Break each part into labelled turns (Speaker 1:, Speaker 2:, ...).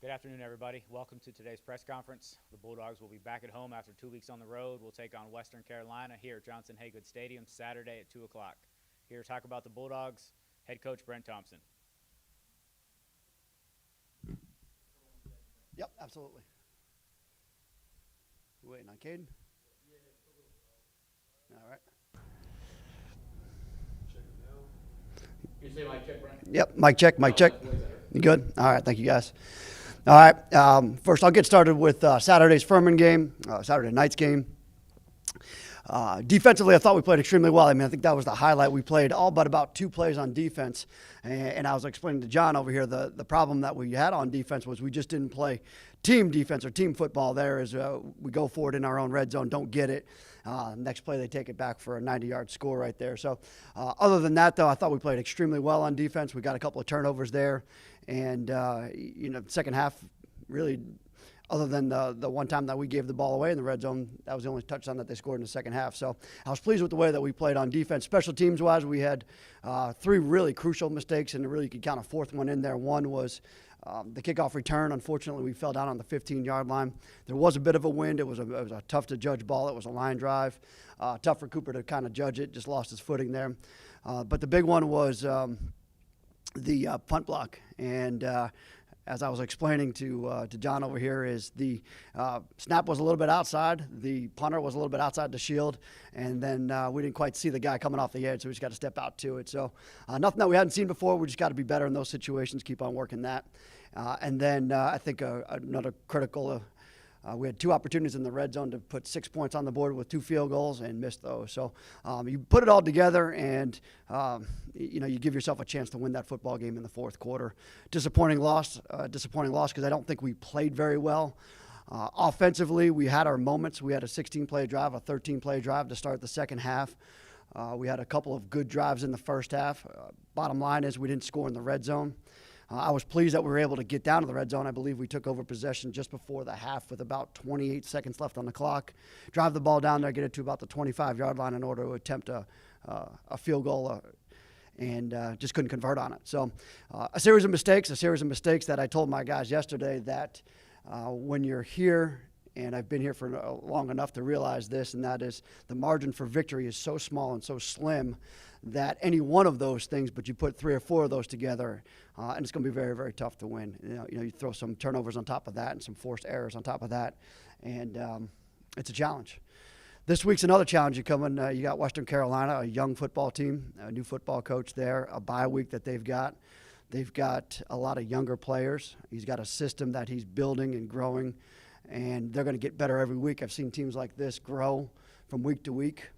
Speaker 1: Good afternoon, everybody. Welcome to today's press conference. The Bulldogs will be back at home after 2 weeks on the road. We'll take on Western Carolina here at Johnson Haygood Stadium Saturday at 2 o'clock. Here to talk about the Bulldogs, head coach Brent Thompson.
Speaker 2: Yep, absolutely. You waiting on Caden? All right.
Speaker 1: You say mic check, Brent?
Speaker 2: Yep, mic check, mic check. You good? All right, thank you, guys. All right, first I'll get started with Saturday's Furman game, Saturday night's game. Defensively, I thought we played extremely well. I mean, I think that was the highlight. We played all but about 2 plays on defense. And I was explaining to John over here the problem that we had on defense was we just didn't play team defense or team football there is we go for it in our own red zone, don't get it. Next play, they take it back for a 90-yard score right there. So other than that, though, I thought we played extremely well on defense. We got a couple of turnovers there. And, second half, really, other than the one time that we gave the ball away in the red zone, that was the only touchdown that they scored in the second half. So I was pleased with the way that we played on defense. Special teams-wise, we had 3 really crucial mistakes, and really you could count a 4th one in there. One was the kickoff return. Unfortunately, we fell down on the 15-yard line. There was a bit of a wind. It was a tough-to-judge ball. It was a line drive. Tough for Cooper to kind of judge it. Just lost his footing there. But the big one was the punt block. And as I was explaining to John over here, is the snap was a little bit outside. The punter was a little bit outside the shield. And then we didn't quite see the guy coming off the edge, so we just got to step out to it. So nothing that we hadn't seen before. We just got to be better in those situations, keep on working that. And then I think another critical we had 2 opportunities in the red zone to put 6 points on the board with 2 field goals and missed those. So you put it all together and, you give yourself a chance to win that football game in the 4th quarter. Disappointing loss because I don't think we played very well. Offensively, we had our moments. We had a 16-play drive, a 13-play drive to start the second half. We had a couple of good drives in the first half. Bottom line is we didn't score in the red zone. I was pleased that we were able to get down to the red zone. I believe we took over possession just before the half with about 28 seconds left on the clock. Drive the ball down there, get it to about the 25-yard line in order to attempt a field goal, and just couldn't convert on it. So a series of mistakes that I told my guys yesterday that when you're here, and I've been here for long enough to realize this, and that is the margin for victory is so small and so slim that any one of those things, but you put 3 or 4 of those together, and it's going to be very, very tough to win. You throw some turnovers on top of that and some forced errors on top of that, and it's a challenge. This week's another challenge. You got Western Carolina, a young football team, a new football coach there, a bye week that they've got. They've got a lot of younger players. He's got a system that he's building and growing, and they're going to get better every week. I've seen teams like this grow from week to week.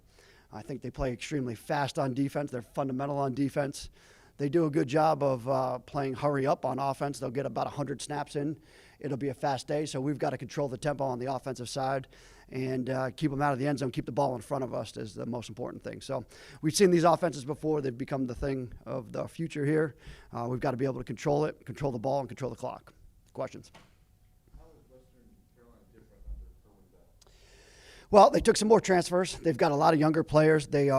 Speaker 2: I think they play extremely fast on defense. They're fundamental on defense. They do a good job of playing hurry up on offense. They'll get about 100 snaps in. It'll be a fast day, so we've got to control the tempo on the offensive side and keep them out of the end zone, keep the ball in front of us is the most important thing. So we've seen these offenses before. They've become the thing of the future here. We've got to be able to control it, control the ball, and control the clock. Questions? Well, they took some more transfers. They've got a lot of younger players. They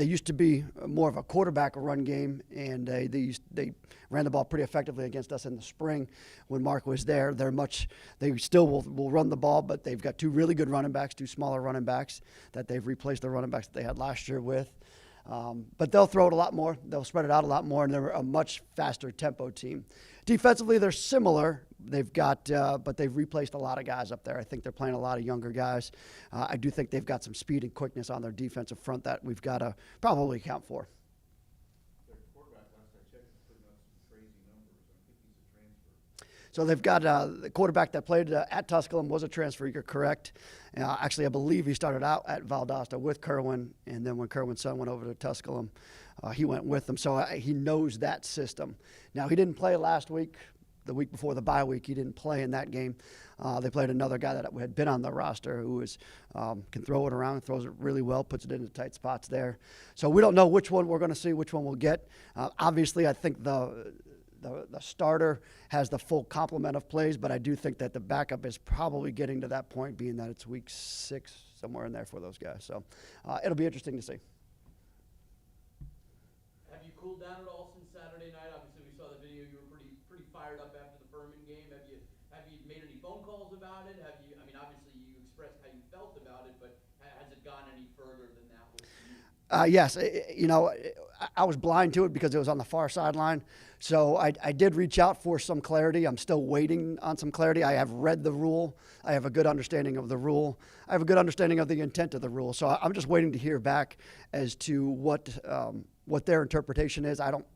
Speaker 2: used to be more of a quarterback run game, and they ran the ball pretty effectively against us in the spring when Mark was there. They still will run the ball, but they've got 2 really good running backs, 2 smaller running backs that they've replaced the running backs that they had last year with. But they'll throw it a lot more. They'll spread it out a lot more, and they're a much faster tempo team. Defensively, they're similar. But they've replaced a lot of guys up there. I think they're playing a lot of younger guys. I do think they've got some speed and quickness on their defensive front that we've got to probably account for.
Speaker 3: Their quarterback, last I checked, is putting up some crazy numbers. I think he's a transfer.
Speaker 2: So they've got the quarterback that played at Tusculum was a transfer. You're correct. Actually, I believe he started out at Valdosta with Kerwin, and then when Kerwin's son went over to Tusculum, he went with them. So he knows that system. Now, he didn't play last week. The week before the bye week, he didn't play in that game. They played another guy that had been on the roster who can throw it around, throws it really well, puts it into tight spots there. So we don't know which one we're going to see, which one we'll get. Obviously, I think the starter has the full complement of plays, but I do think that the backup is probably getting to that point, being that it's week 6, somewhere in there for those guys. So it'll be interesting to see.
Speaker 4: Have you cooled down at all since Saturday night? Obviously, we saw the video. You were pretty fired up after the Furman game. Have about it? Have you? I mean, obviously you expressed how you felt about it, but has it gone any further than that with you?
Speaker 2: Yes, I was blind to it because it was on the far sideline. So I did reach out for some clarity. I'm still waiting on some clarity. I have read the rule. I have a good understanding of the rule. I have a good understanding of the intent of the rule. So I'm just waiting to hear back as to what their interpretation is. I don't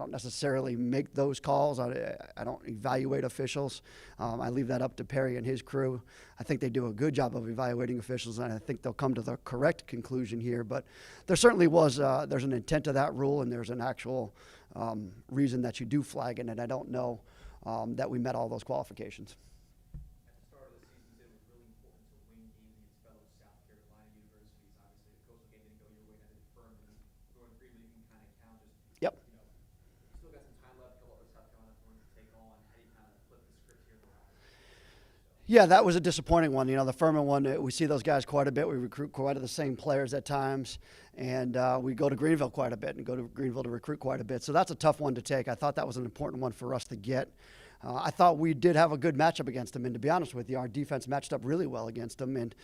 Speaker 2: necessarily make those calls. I don't evaluate officials. I leave that up to Perry and his crew. I think they do a good job of evaluating officials, and I think they'll come to the correct conclusion here. But there certainly was there's an intent to that rule, and there's an actual reason that you do flag it, and I don't know that we met all those qualifications.
Speaker 5: At the start of the season, it was really important to win games against fellow South Carolina universities. Obviously, the coastal game didn't go your way, that did Furman. Going Greenville, you can kind of count just,
Speaker 2: Yep.
Speaker 5: Still got some time left, a couple other South Carolina opponents to take on. How do you kind of flip the script here in the last?
Speaker 2: Yeah, that was a disappointing one. The Furman one, we see those guys quite a bit. We recruit quite the same players at times, and we go to Greenville quite a bit and go to Greenville to recruit quite a bit. So that's a tough one to take. I thought that was an important one for us to get. I thought we did have a good matchup against them, and to be honest with you, our defense matched up really well against them, and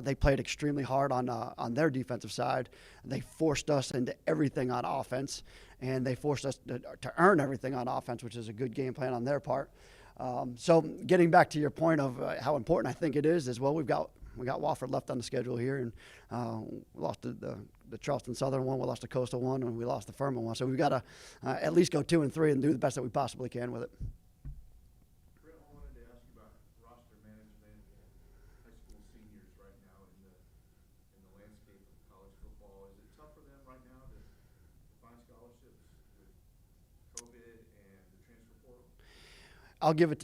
Speaker 2: they played extremely hard on their defensive side. They forced us into everything on offense, and they forced us to earn everything on offense, which is a good game plan on their part. So getting back to your point of how important I think it is well, we got Wofford left on the schedule here, and we lost the Charleston Southern one, we lost the Coastal one, and we lost the Furman one. So we've got to at least go 2-3 and do the best that we possibly can with it.
Speaker 3: Brett, I wanted to ask you about roster management and high school seniors right now in the landscape of college football. Is it tough for them right now to find scholarships with COVID and the transfer portal?
Speaker 2: I'll give it.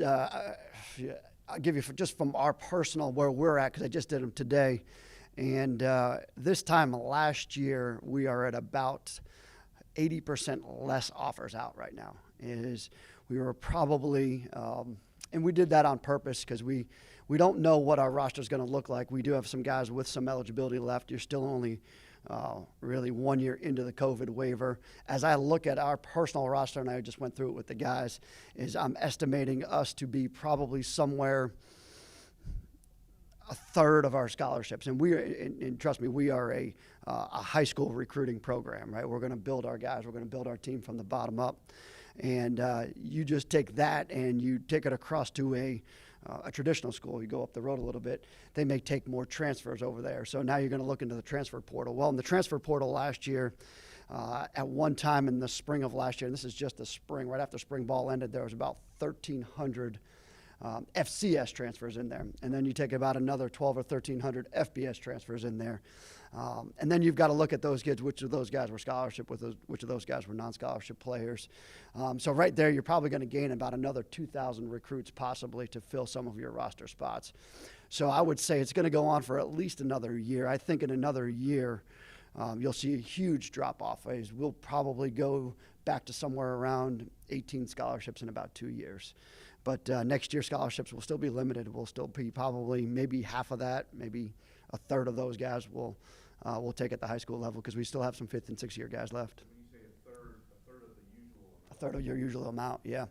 Speaker 2: I'll give you just from our personal where we're at, because I just did them today, and this time last year we are at about 80% less offers out right now. We were probably, and we did that on purpose because we don't know what our roster is going to look like. We do have some guys with some eligibility left. You're still only really 1 year into the COVID waiver. As I look at our personal roster, and I just went through it with the guys, I'm estimating us to be probably somewhere a third of our scholarships. And trust me, we are a high school recruiting program, right? We're going to build our guys. We're going to build our team from the bottom up. And you just take that and you take it across to a traditional school. You go up the road a little bit, they may take more transfers over there. So now you're going to look into the transfer portal. Well, in the transfer portal last year, at one time in the spring of last year, and this is just the spring, right after spring ball ended, there was about 1,300 FCS transfers in there. And then you take about another 1,200 or 1,300 FBS transfers in there. And then you've got to look at those kids, which of those guys were scholarship, which of those guys were non-scholarship players. So right there, you're probably going to gain about another 2,000 recruits possibly to fill some of your roster spots. So I would say it's going to go on for at least another year. I think in another year, you'll see a huge drop-off. We'll probably go back to somewhere around 18 scholarships in about 2 years. But next year, scholarships will still be limited. We'll still be probably maybe half of that, maybe a third of those guys will take at the high school level because we still have some 5th and 6th year guys left.
Speaker 3: When you say a third of the usual amount.
Speaker 2: A third of your usual amount, yeah.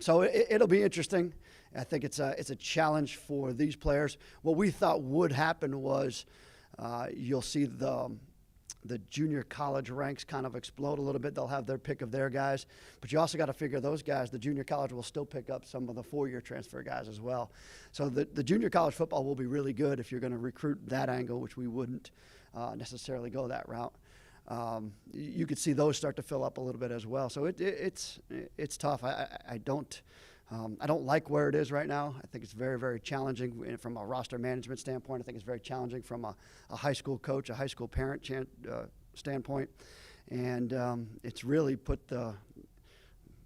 Speaker 2: So it'll be interesting. I think it's a challenge for these players. What we thought would happen was you'll see the junior college ranks kind of explode a little bit. They'll have their pick of their guys. But you also got to figure those guys, the junior college will still pick up some of the 4-year transfer guys as well. So the junior college football will be really good if you're going to recruit that angle, which we wouldn't necessarily go that route. You could see those start to fill up a little bit as well. So it's tough. I don't like where it is right now. I think it's very, very challenging from a roster management standpoint. I think it's very challenging from a high school coach, a high school parent standpoint. And it's really put the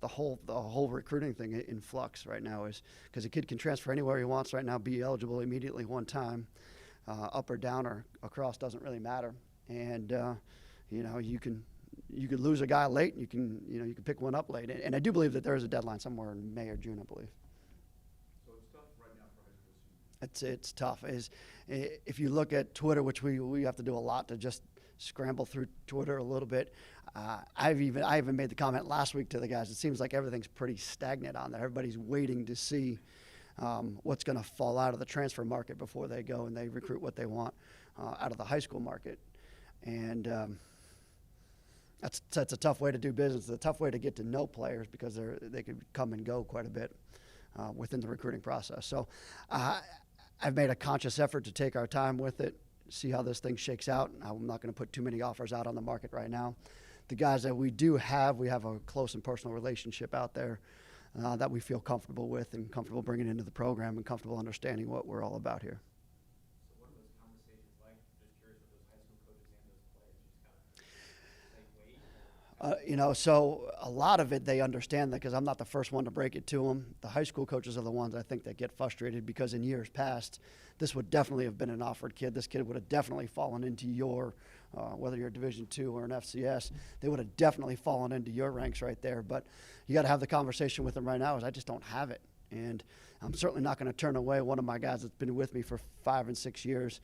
Speaker 2: whole recruiting thing in flux right now, is because a kid can transfer anywhere he wants right now, be eligible immediately one time, up or down or across, doesn't really matter. And you could lose a guy late, and you can pick one up late. And I do believe that there is a deadline somewhere in May or June, I believe.
Speaker 3: So it's tough right now for high school seniors.
Speaker 2: It's tough. If you look at Twitter, which we have to do a lot to just scramble through Twitter a little bit. I even made the comment last week to the guys. It seems like everything's pretty stagnant on there. Everybody's waiting to see what's going to fall out of the transfer market before they go and they recruit what they want out of the high school market. And that's a tough way to do business. It's a tough way to get to know players because they could come and go quite a bit within the recruiting process. So I've made a conscious effort to take our time with it, see how this thing shakes out. I'm not going to put too many offers out on the market right now. The guys that we do have, we have a close and personal relationship out there that we feel comfortable with and comfortable bringing into the program and comfortable understanding what we're all about here.
Speaker 5: So what are those conversations like? Just curious with those high school coaches and those players. Just kind of wait.
Speaker 2: So a lot of it, they understand that because I'm not the first one to break it to them. The high school coaches are the ones I think that get frustrated because in years past, this would definitely have been an offered kid. This kid would have definitely fallen into your, whether you're a Division II or an FCS, they would have definitely fallen into your ranks right there. But you got to have the conversation with them right now is I just don't have it. And I'm certainly not going to turn away one of my guys that's been with me for 5 and 6 years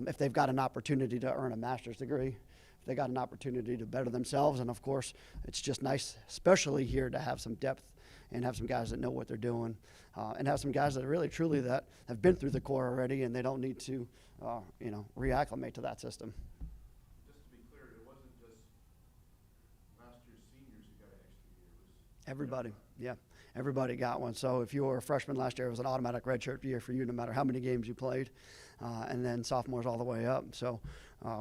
Speaker 2: if they've got an opportunity to earn a master's degree. They got an opportunity to better themselves, and of course, it's just nice, especially here, to have some depth and have some guys that know what they're doing, and have some guys that really, truly, that have been through the core already, and they don't need to, reacclimate to that system.
Speaker 3: Just to be clear, it wasn't just last year's seniors who got an extra year. It was
Speaker 2: Everybody, yeah, everybody got one. So if you were a freshman last year, it was an automatic redshirt year for you, no matter how many games you played, and then sophomores all the way up. So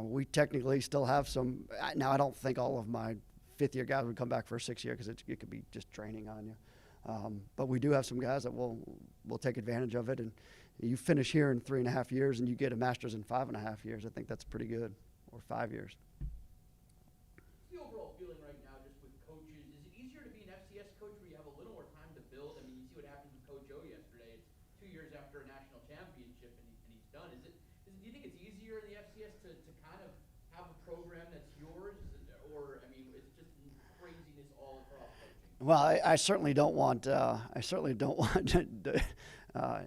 Speaker 2: we technically still have some. Now, I don't think all of my fifth-year guys would come back for a 6th year because it could be just training on you. But we do have some guys that will take advantage of it. And you finish here in 3.5 years and you get a master's in 5.5 years. I think that's pretty good, or 5 years.
Speaker 4: What's the overall feeling right now just with coaches? Is it easier to be an FCS coach where you have a little more time to build? I mean, you see what happened with Coach O yesterday. It's 2 years after a national championship and he's done. Do you think it's easier in the FCS to kind of have a program that's yours? Or, I mean, it's just craziness all across coaching?
Speaker 2: Well, I certainly don't want.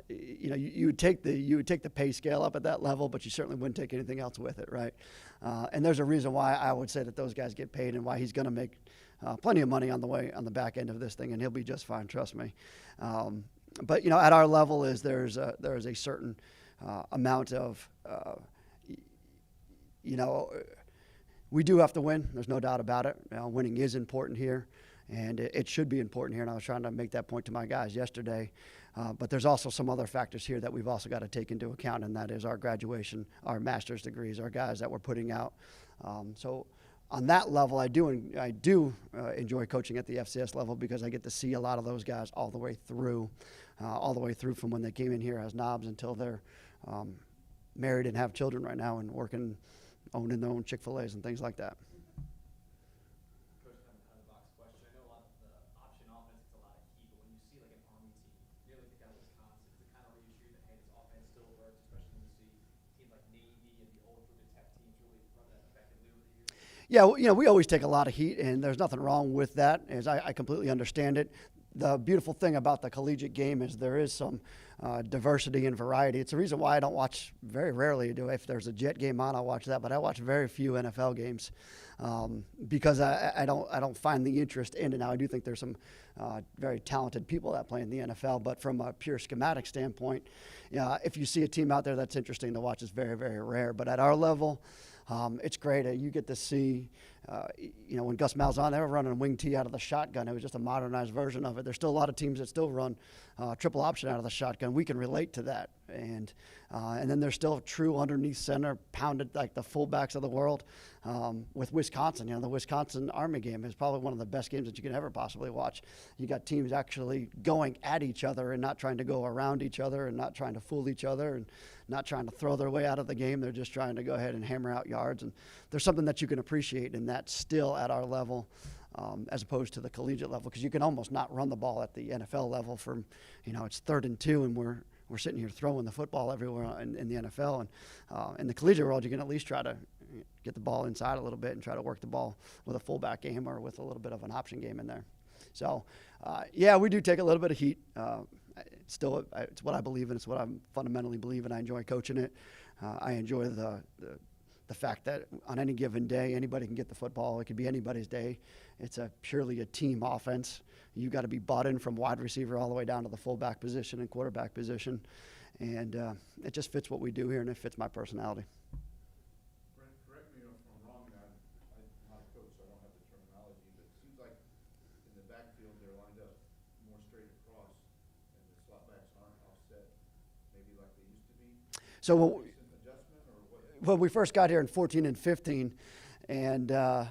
Speaker 2: You would take the pay scale up at that level, but you certainly wouldn't take anything else with it, right? And there's a reason why I would say that those guys get paid, and why he's going to make plenty of money on the back end of this thing, and he'll be just fine. Trust me. But at our level, there is a certain amount of we do have to win. There's no doubt about it. Winning is important here, and it should be important here. And I was trying to make that point to my guys yesterday. But there's also some other factors here that we've also got to take into account, and that is our graduation, our master's degrees, our guys that we're putting out. So on that level, I do enjoy coaching at the FCS level because I get to see a lot of those guys all the way through from when they came in here as knobs until they're married and have children right now and working, owning their own Chick-fil-A's and things like that.
Speaker 5: Coach, kind of an out-of-the-box question. I know a lot of the option offense gets a lot of heat, but when you see like an Army team, nearly like out of Wisconsin, does it kind of reassure you that, hey, this offense still works, especially when you see teams like Navy and the old Georgia Tech teams really run that effectively over the years?
Speaker 2: Yeah, we always take a lot of heat, and there's nothing wrong with that, as I completely understand it. The beautiful thing about the collegiate game is there is some diversity and variety. It's the reason why I don't watch, very rarely do. If there's a Jet game on, I'll watch that, but I watch very few NFL games because I don't find the interest in it. Now, I do think there's some very talented people that play in the NFL, but from a pure schematic standpoint, if you see a team out there that's interesting to watch, it's very, very rare. But at our level, it's great. You get to see, when Gus Malzahn, they were running a wing tee out of the shotgun. It was just a modernized version of it. There's still a lot of teams that still run triple option out of the shotgun. We can relate to that. And then there's still true underneath center, pounded like the fullbacks of the world with Wisconsin. The Wisconsin Army game is probably one of the best games that you can ever possibly watch. You got teams actually going at each other and not trying to go around each other and not trying to fool each other and not trying to throw their way out of the game. They're just trying to go ahead and hammer out yards. And there's something that you can appreciate in that still at our level as opposed to the collegiate level, because you can almost not run the ball at the NFL level from, it's 3rd and 2 and we're sitting here throwing the football everywhere in the NFL. And in the collegiate world, you can at least try to get the ball inside a little bit and try to work the ball with a fullback game or with a little bit of an option game in there. So, we do take a little bit of heat. It's what I believe in. It's what I fundamentally believe in. I enjoy coaching it. I enjoy the the fact that on any given day, anybody can get the football. It could be anybody's day. It's purely a team offense. You got to be bought in from wide receiver all the way down to the fullback position and quarterback position. And it just fits what we do here, and it fits my personality.
Speaker 3: Brent, correct me if I'm wrong, I'm not a coach, so I don't have the terminology, but it seems like in the backfield they're lined up more straight across, and the slot backs aren't offset maybe like they used to be.
Speaker 2: So
Speaker 3: Recent adjustment or what?
Speaker 2: when we first got here in 14 and 15, and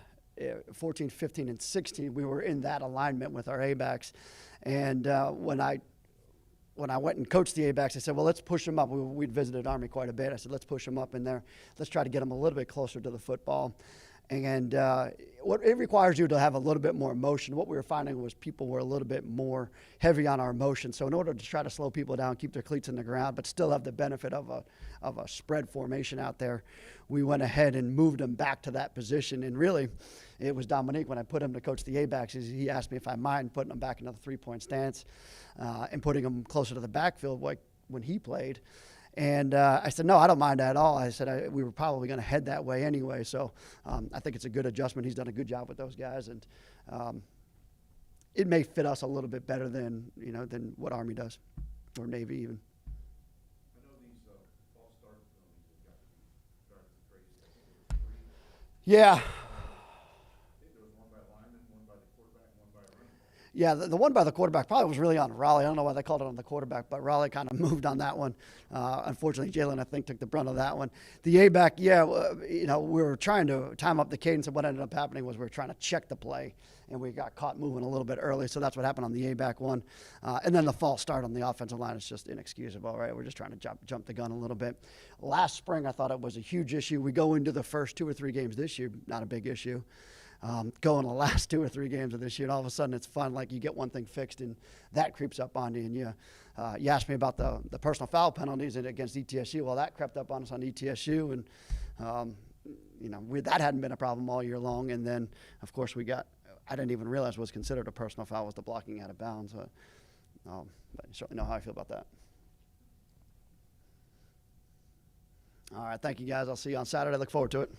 Speaker 2: 14, 15, and 16, we were in that alignment with our A-backs. And when I went and coached the A-backs, I said, well, let's push them up. We'd visited Army quite a bit. I said, let's push them up in there. Let's try to get them a little bit closer to the football. And what it requires you to have a little bit more motion. What we were finding was people were a little bit more heavy on our motion. So in order to try to slow people down, keep their cleats in the ground, but still have the benefit of a spread formation out there, we went ahead and moved them back to that position. And really, it was Dominique, when I put him to coach the A-backs, he asked me if I mind putting them back into the three-point stance and putting them closer to the backfield like when he played. And I said, no, I don't mind that at all. I said we were probably going to head that way anyway. So I think it's a good adjustment. He's done a good job with those guys. And it may fit us a little bit better than what Army does, or Navy even.
Speaker 3: I know these false start penalties have got to be driving you crazy. I think there was 3.
Speaker 2: Yeah.
Speaker 3: I think there was one by lineman, one by the quarterback, and one by a running back.
Speaker 2: Yeah, the one by the quarterback probably was really on Raleigh. I don't know why they called it on the quarterback, but Raleigh kind of moved on that one. Unfortunately, Jalen, I think, took the brunt of that one. The A-back, we were trying to time up the cadence, and what ended up happening was we were trying to check the play, and we got caught moving a little bit early, so that's what happened on the A-back one. And then the false start on the offensive line is just inexcusable, right? We're just trying to jump the gun a little bit. Last spring, I thought it was a huge issue. We go into the first 2 or 3 games this year, not a big issue. Go in the last 2 or 3 games of this year, and all of a sudden it's fun. Like you get one thing fixed, and that creeps up on you. And you asked me about the personal foul penalties against ETSU. Well, that crept up on us on ETSU, and that hadn't been a problem all year long. And then, of course, I didn't even realize was considered a personal foul was the blocking out of bounds. But you certainly know how I feel about that. All right, thank you guys. I'll see you on Saturday. Look forward to it.